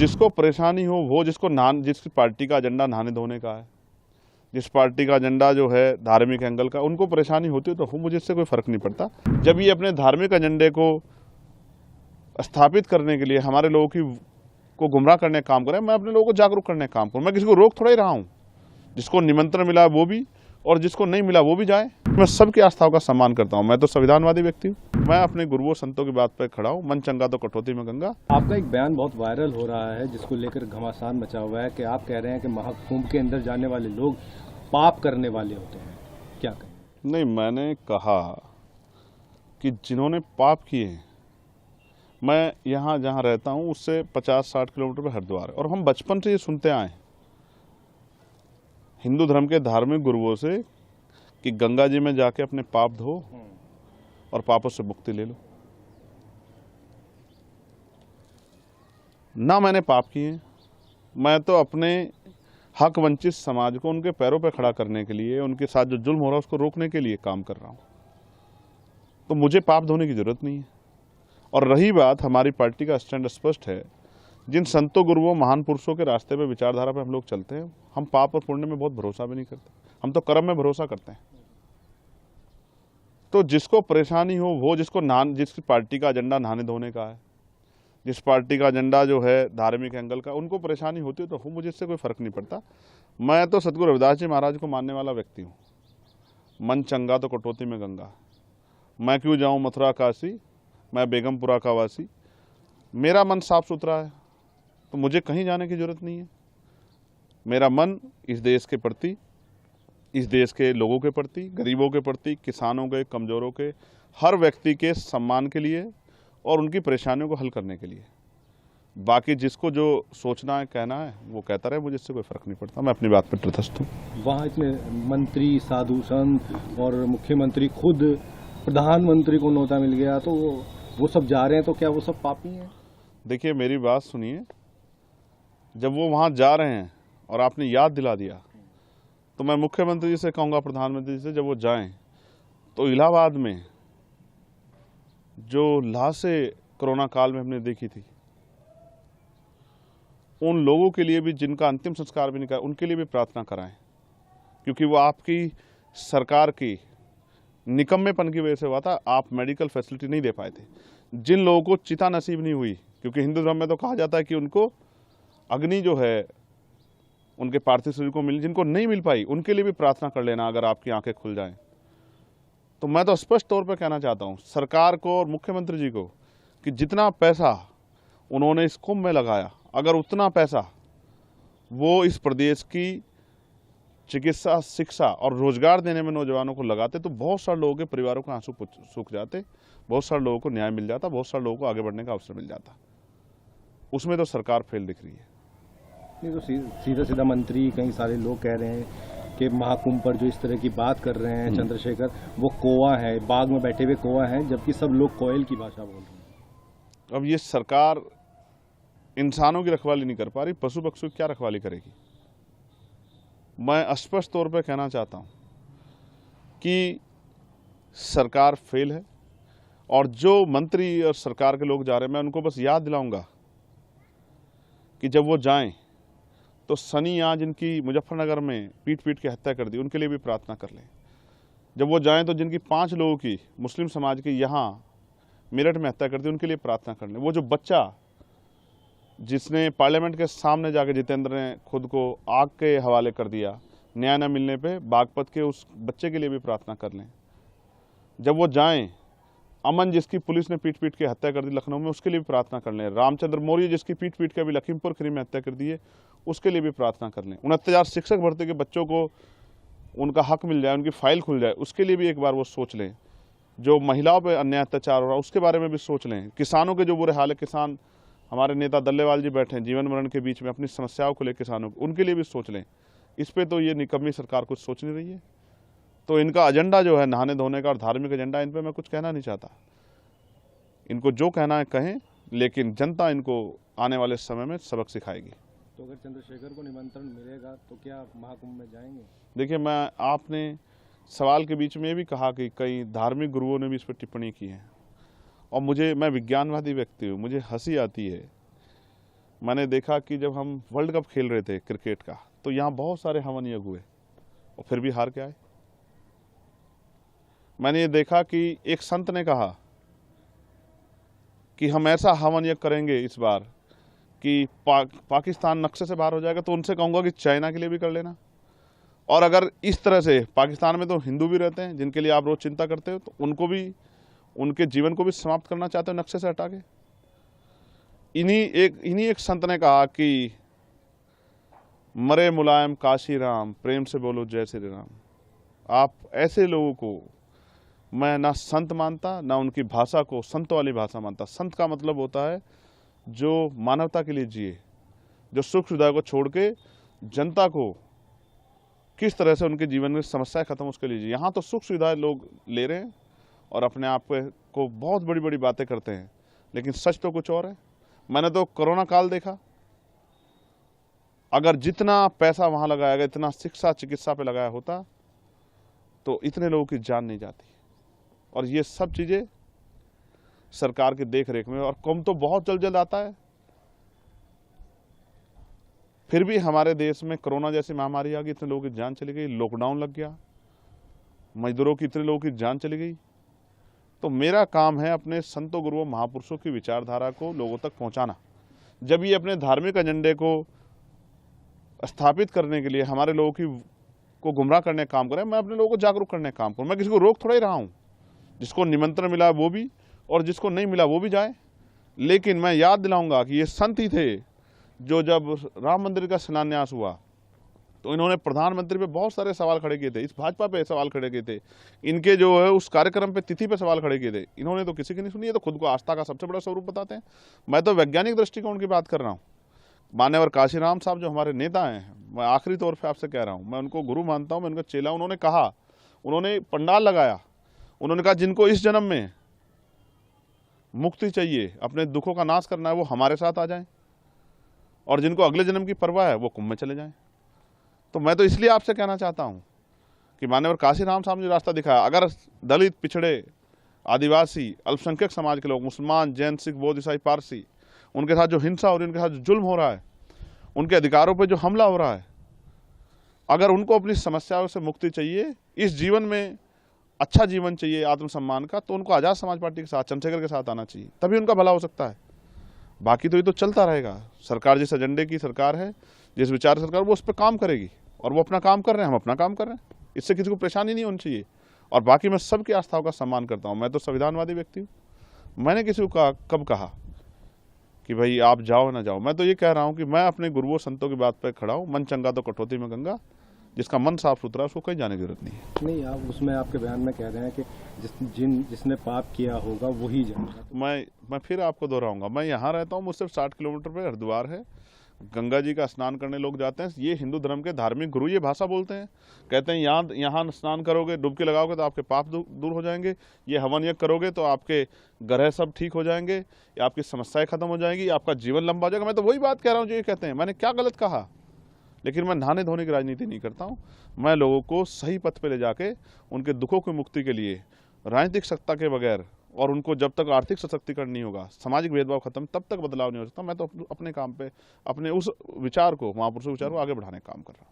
जिसको परेशानी हो, वो जिस पार्टी का एजेंडा नहाने धोने का है, जिस पार्टी का एजेंडा जो है धार्मिक एंगल का, उनको परेशानी होती है तो मुझे इससे कोई फर्क नहीं पड़ता। जब ये अपने धार्मिक एजेंडे को स्थापित करने के लिए हमारे लोगों को गुमराह करने का काम करें, मैं अपने लोगों को जागरूक करने का काम करूँ। मैं किसी को रोक थोड़ा ही रहा हूँ। जिसको निमंत्रण मिला वो भी और जिसको नहीं मिला वो भी जाए। मैं सबकी आस्थाओं का सम्मान करता हूँ। मैं तो संविधानवादी व्यक्ति हूँ। मैं अपने गुरुओं संतों की बात पर खड़ा हूँ। मन चंगा तो कटौती में गंगा। आपका एक बयान बहुत वायरल हो रहा है जिसको लेकर घमासान मचा हुआ है कि आप कह रहे हैं कि महाकुंभ के अंदर जाने वाले लोग पाप करने वाले होते हैं। क्या कहें? नहीं, मैंने कहा कि जिन्होंने पाप किए हैं, मैं यहाँ जहाँ रहता हूँ उससे 50-60 किलोमीटर पर हरिद्वार है, और हम बचपन से ये सुनते आए हैं हिंदू धर्म के धार्मिक गुरुओं से कि गंगा जी में जाके अपने पाप धो और पापों से मुक्ति ले लो। ना मैंने पाप किए, मैं तो अपने हक वंचित समाज को उनके पैरों पर खड़ा करने के लिए, उनके साथ जो जुल्म हो रहा है उसको रोकने के लिए काम कर रहा हूँ। तो मुझे पाप धोने की जरूरत नहीं है। और रही बात, हमारी पार्टी का स्टैंड स्पष्ट है। जिन संतों गुरुओं महान पुरुषों के रास्ते पे, विचारधारा पे हम लोग चलते हैं। हम पाप और पुण्य में बहुत भरोसा भी नहीं करते, हम तो कर्म में भरोसा करते हैं। तो जिसको परेशानी हो, वो जिस पार्टी का एजेंडा नहाने धोने का है, जिस पार्टी का एजेंडा जो है धार्मिक एंगल का, उनको परेशानी होती है तो मुझे इससे कोई फर्क नहीं पड़ता। मैं तो सतगुरु रविदास जी महाराज को मानने वाला व्यक्ति हूँ। मन चंगा तो कटौती में गंगा। मैं क्यों जाऊँ मथुरा काशी, मैं बेगमपुरा का वासी। मेरा मन साफ सुथरा है तो मुझे कहीं जाने की जरूरत नहीं है। मेरा मन इस देश के प्रति, इस देश के लोगों के प्रति, गरीबों के प्रति, किसानों के, कमजोरों के, हर व्यक्ति के सम्मान के लिए और उनकी परेशानियों को हल करने के लिए। बाकी जिसको जो सोचना है, कहना है, वो कहता रहे, मुझे इससे कोई फर्क नहीं पड़ता। मैं अपनी बात पर तटस्थ हूँ। वहाँ इतने मंत्री, साधु संत और मुख्यमंत्री, खुद प्रधानमंत्री को न्योता मिल गया, तो वो सब जा रहे हैं, तो क्या वो सब पापी हैं? देखिए, मेरी बात सुनिए। जब वो वहाँ जा रहे हैं और आपने याद दिला दिया, तो मैं मुख्यमंत्री जी से कहूँगा, प्रधानमंत्री जी से, जब वो जाएं तो इलाहाबाद में जो लाशें कोरोना काल में हमने देखी थी, उन लोगों के लिए भी जिनका अंतिम संस्कार भी नहीं करा, उनके लिए भी प्रार्थना कराएं। क्योंकि वो आपकी सरकार की निकम्मेपन की वजह से हुआ था। आप मेडिकल फैसिलिटी नहीं दे पाए थे। जिन लोगों को चिता नसीब नहीं हुई, क्योंकि हिंदू धर्म में तो कहा जाता है कि उनको अग्नि जो है उनके पार्थिव शरीर को मिल, जिनको नहीं मिल पाई उनके लिए भी प्रार्थना कर लेना, अगर आपकी आंखें खुल जाएं। तो मैं तो स्पष्ट तौर पर कहना चाहता हूं सरकार को और मुख्यमंत्री जी को कि जितना पैसा उन्होंने इस कुंभ में लगाया, अगर उतना पैसा वो इस प्रदेश की चिकित्सा, शिक्षा और रोजगार देने में नौजवानों को लगाते, तो बहुत सारे लोगों के परिवारों के आंसू सूख जाते, बहुत सारे लोगों को न्याय मिल जाता, बहुत सारे लोगों को आगे बढ़ने का अवसर मिल जाता। उसमें तो सरकार फेल दिख रही है। नहीं तो सीधा सीधा मंत्री, कई सारे लोग कह रहे हैं कि महाकुंभ पर जो इस तरह की बात कर रहे हैं चंद्रशेखर, वो कौवा है, बाग में बैठे हुए कौवा है, जबकि सब लोग कोयल की भाषा बोल रहे हैं। अब ये सरकार इंसानों की रखवाली नहीं कर पा रही, पशु पक्षियों की क्या रखवाली करेगी? मैं स्पष्ट तौर पर कहना चाहता हूं कि सरकार फेल है, और जो मंत्री और सरकार के लोग जा रहे हैं, मैं उनको बस याद दिलाऊंगा कि जब वो जाएं तो सनी यहाँ जिनकी मुजफ्फरनगर में पीट पीट के हत्या कर दी, उनके लिए भी प्रार्थना कर लें। जब वो जाएं तो जिनकी 5 लोगों की, मुस्लिम समाज की, यहाँ मेरठ में हत्या कर दी, उनके लिए प्रार्थना कर लें। वो जो बच्चा जिसने पार्लियामेंट के सामने जाकर जितेंद्र ने खुद को आग के हवाले कर दिया न्याय न मिलने पे, बागपत के उस बच्चे के लिए भी प्रार्थना कर लें। जब वो जाएं, अमन जिसकी पुलिस ने पीट पीट के हत्या कर दी लखनऊ में, उसके लिए भी प्रार्थना कर लें। रामचंद्र मौर्य जिसकी पीट पीट के अभी लखीमपुर खीरी में हत्या कर दी है, उसके लिए भी प्रार्थना कर लें। 69 शिक्षक भर्ती के बच्चों को उनका हक मिल जाए, उनकी फाइल खुल जाए, उसके लिए भी एक बार वो सोच लें। जो महिलाओं पर अन्याय अत्याचार हो रहा है, उसके बारे में भी सोच लें। किसानों के जो बुरे हाल है, किसान, हमारे नेता दल्लेवाल जी बैठे हैं जीवन मरण के बीच में, अपनी समस्याओं को लेकर किसानों, उनके लिए भी सोच लें। इस पर तो ये निकम्मी सरकार कुछ सोच नहीं रही है। तो इनका एजेंडा जो है नहाने धोने का और धार्मिक एजेंडा, इन पर मैं कुछ कहना नहीं चाहता। इनको जो कहना है कहें, लेकिन जनता इनको आने वाले समय में सबक सिखाएगी। तो अगर चंद्रशेखर को निमंत्रण मिलेगा तो क्या महाकुंभ में जाएंगे? देखिए, आपने सवाल के बीच में ये भी कहा कि कई धार्मिक गुरुओं ने भी इस पर टिप्पणी की है, और मैं विज्ञानवादी व्यक्ति हूँ, मुझे हंसी आती है मैंने देखा कि जब हम वर्ल्ड कप खेल रहे थे क्रिकेट का, तो यहाँ बहुत सारे हवन यज्ञ हुए और फिर भी हार के आए। मैंने ये देखा कि एक संत ने कहा कि हम ऐसा हवन यज्ञ करेंगे इस बार कि पाकिस्तान नक्शे से बाहर हो जाएगा। तो उनसे कहूँगा कि चाइना के लिए भी कर लेना। और अगर इस तरह से, पाकिस्तान में तो हिंदू भी रहते हैं जिनके लिए आप रोज चिंता करते हो, तो उनको भी, उनके जीवन को भी समाप्त करना चाहते हो नक्शे से हटा के। इन्हीं एक संत ने कहा कि मरे मुलायम काशी राम, प्रेम से बोलो जय श्री राम। आप ऐसे लोगों को मैं ना संत मानता, ना उनकी भाषा को संत वाली भाषा मानता। संत का मतलब होता है जो मानवता के लिए जिए, जो सुख सुविधा को छोड़ के जनता को किस तरह से उनके जीवन में समस्याएं खत्म उसके लिए जिए। यहाँ तो सुख सुविधाएं लोग ले रहे हैं और अपने आप को बहुत बड़ी बड़ी बातें करते हैं, लेकिन सच तो कुछ और है। मैंने तो कोरोना काल देखा, अगर जितना पैसा वहां लगाया गया, इतना शिक्षा चिकित्सा पे लगाया होता, तो इतने लोगों की जान नहीं जाती। और ये सब चीजें सरकार की देख रेख में, और कम तो बहुत जल्द जल्द आता है। फिर भी हमारे देश में कोरोना जैसी महामारी आ गई, इतने लोगों की जान चली गई, लॉकडाउन लग गया, मजदूरों की, इतने लोगों की जान चली गई। तो मेरा काम है अपने संतों गुरुओं महापुरुषों की विचारधारा को लोगों तक पहुंचाना। जब ये अपने धार्मिक एजेंडे को स्थापित करने के लिए हमारे लोगों को गुमराह करने का काम करें, मैं अपने लोगों को जागरूक करने का काम करूं। मैं किसी को रोक थोड़ा ही रहा हूं, जिसको निमंत्रण मिला वो भी और जिसको नहीं मिला वो भी जाए। लेकिन मैं याद दिलाऊंगा कि ये संत ही थे जो जब राम मंदिर का शिलान्यास हुआ तो इन्होंने प्रधानमंत्री पे बहुत सारे सवाल खड़े किए थे, इस भाजपा पे सवाल खड़े किए थे, इनके जो है उस कार्यक्रम पे, तिथि पे सवाल खड़े किए थे। इन्होंने तो किसी की नहीं सुनी। ये तो खुद को आस्था का सबसे बड़ा स्वरूप बताते हैं। मैं तो वैज्ञानिक दृष्टिकोण की बात कर रहा हूँ। मान्यवर काशीराम साहब जो हमारे नेता हैं, मैं आखिरी तौर पर आपसे कह रहा हूँ, मैं उनको गुरु मानता हूँ, मैं उनका चेला। उन्होंने कहा, उन्होंने पंडाल लगाया, उन्होंने कहा जिनको इस जन्म में मुक्ति चाहिए, अपने दुखों का नाश करना है, वो हमारे साथ आ जाएं, और जिनको अगले जन्म की परवाह है वो कुंभ में चले जाएं। तो मैं तो इसलिए आपसे कहना चाहता हूं कि मान्यवर काशीराम साहब ने रास्ता दिखाया, अगर दलित, पिछड़े, आदिवासी, अल्पसंख्यक समाज के लोग, मुसलमान, जैन, सिख, बौद्ध, ईसाई, पारसी, उनके साथ जो हिंसा हो रही है, उनके साथ जो जुल्म हो रहा है, उनके अधिकारों पर जो हमला हो रहा है, अगर उनको अपनी समस्याओं से मुक्ति चाहिए, इस जीवन में अच्छा जीवन चाहिए आत्मसम्मान का, तो उनको आज़ाद समाज पार्टी के साथ, चंद्रशेखर के साथ आना चाहिए, तभी उनका भला हो सकता है। बाकी तो ये तो चलता रहेगा। सरकार जिस एजेंडे की सरकार है, जिस विचार सरकार, वो उस पर काम करेगी, और वो अपना काम कर रहे हैं, हम अपना काम कर रहे हैं। इससे किसी को परेशानी नहीं होनी चाहिए। और बाकी मैं सबकी आस्थाओं का सम्मान करता हूँ। मैं तो संविधानवादी व्यक्ति हूँ। मैंने किसी को कब कहा कि भाई आप जाओ ना जाओ। मैं तो ये कह रहा हूँ कि मैं अपने गुरुओं संतों की बात पर खड़ा हूँ। मन चंगा तो कटौती में गंगा, जिसका मन साफ सुथरा, उसको कहीं जाने की जरूरत नहीं है। नहीं, आप उसमें आपके बयान में कह रहे हैं कि जिसने पाप किया होगा वही जाएगा। मैं फिर आपको दोहराऊंगा, मैं यहाँ रहता हूँ, मुझसे 60 किलोमीटर पे हरिद्वार है, गंगा जी का स्नान करने लोग जाते हैं। ये हिंदू धर्म के धार्मिक गुरु ये भाषा बोलते हैं, कहते हैं यहाँ स्नान करोगे, डुबकी लगाओगे तो आपके पाप दूर हो जाएंगे, ये हवन यज्ञ करोगे तो आपके ग्रह सब ठीक हो जाएंगे, आपकी समस्याएं खत्म हो जाएंगी, आपका जीवन लंबा हो जाएगा। मैं तो वही बात कह रहा हूँ जो ये कहते हैं। मैंने क्या गलत कहा? लेकिन मैं नहाने धोने की राजनीति नहीं करता हूँ। मैं लोगों को सही पथ पे ले जाके उनके दुखों की मुक्ति के लिए राजनीतिक सत्ता के बगैर, और उनको जब तक आर्थिक सशक्तिकरण नहीं होगा, सामाजिक भेदभाव खत्म, तब तक बदलाव नहीं हो सकता। मैं तो अपने काम पे, अपने उस विचार को, महापुरुषों विचार को आगे बढ़ाने का काम कर रहा हूँ।